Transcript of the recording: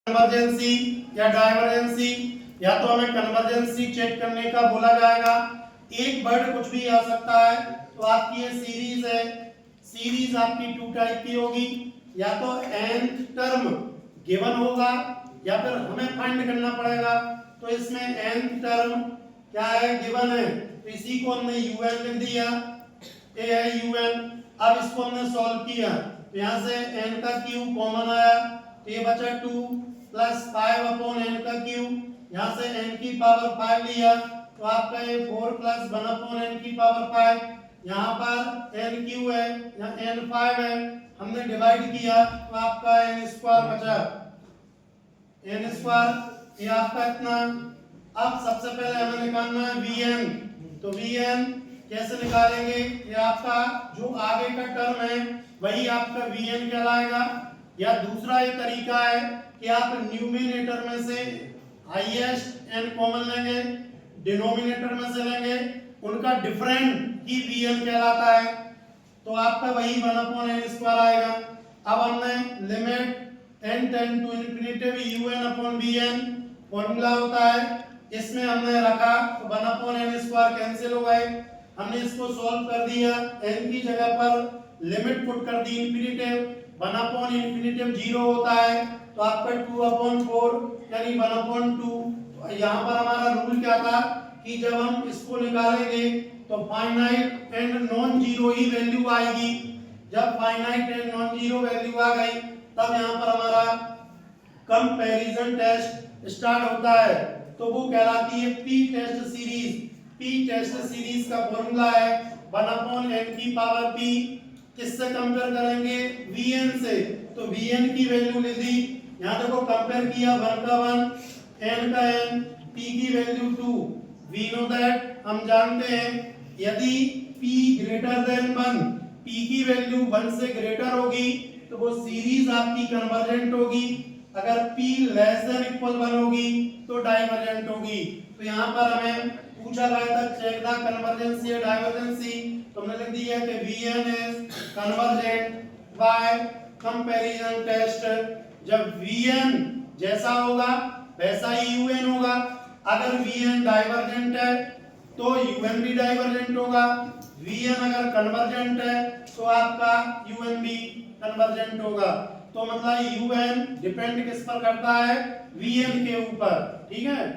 कन्वर्जेंसी या डाइवर्जेंसी, या तो हमें कन्वर्जेंसी चेक करने का बोला जाएगा। एक वर्ड कुछ भी आ सकता है। तो आपकी ये सीरीज है, सीरीज आपकी टू टाइप की होगी, या तो n टर्म गिवन होगा या फिर हमें फाइंड करना पड़ेगा। तो इसमें n टर्म क्या है, गिवन है, तो इसी को हमने un लिख दिया, ये है un। अब इसको हमने सॉल्व किया तो यहाँ से n का क्यूब कॉमन आया, तो ये बचा 2 प्लस 5 अपॉन n का क्यूब, यहाँ से n की पावर 5 लिया तो आपका ये 4 प्लस 1 अपॉन n की पावर 5, यहाँ पर n क्यू है, यहाँ n 5 है, हमने डिवाइड किया तो आपका n स्क्वायर बचा, n स्क्वायर, ये आपका इतना। अब सबसे पहले हमें निकालना है vn, तो vn कैसे निकालेंगे, ये आपका जो आगे का टर्म है वही आपका vn कहलाएगा। या दूसरा ये तरीका है कि आप न्यूमिनेटर में से हाईएस्ट n कॉमन लेंगे, डिनोमिनेटर में से लेंगे उनका डिफरेंट ही vn कहलाता है, तो आपका वही 1 अपॉन n स्क्वायर आएगा। अब हमने limit n tend to infinity un upon vn formula होता है, इसमें हमने रखा तो 1 अपॉन n स्क्वायर कैंसिल हो गए, हमने इसको सॉल्व कर दिया, n की जगह पर लिमिट पुट कर दी इंफिनिटी, 1 अपॉन इंफिनिटी 0 होता है, तो आपका 2 अपॉन 4 यानी 1 अपॉन 2। यहाँ पर हमारा रूल क्या था कि जब हम इसको निकालेंगे तो फाइनाइट एंड नॉन जीरो ही वैल्यू आएगी। जब finite and non zero value आ गई तब यहाँ पर हमारा कंपैरिजन टेस्ट स्टार्ट होता है, तो वो कहलाती है p test series. P test series का फॉर्मूला है 1 अपॉन n की पावर p, किससे कंपेयर करेंगे, vn से, तो vn की वैल्यू ले दी, यहाँ देखो कंपेयर किया 1 का 1, n का n, p की वैल्यू 2। वी नो दैट, हम जानते हैं यदि p ग्रेटर देन 1, p की वैल्यू 1 से ग्रेटर होगी तो वो सीरीज आपकी कन्वर्जेंट होगी, अगर p लेस देन इक्वल 1 होगी तो डाइवर्जेंट होगी। तो यहाँ पर हमें पूछा गया था चेक द कन्वर्जेंसी या डाइवर्जेंसी, तो हमने लिख दिया कि vn is convergent by comparison test. जब vn जैसा होगा वैसा ही un होगा, अगर vn डाइवर्जेंट है तो un भी डाइवर्जेंट होगा, vn अगर कन्वर्जेंट है तो आपका un भी कन्वर्जेंट होगा। तो मतलब un डिपेंड किस पर करता है, vn के ऊपर, ठीक है।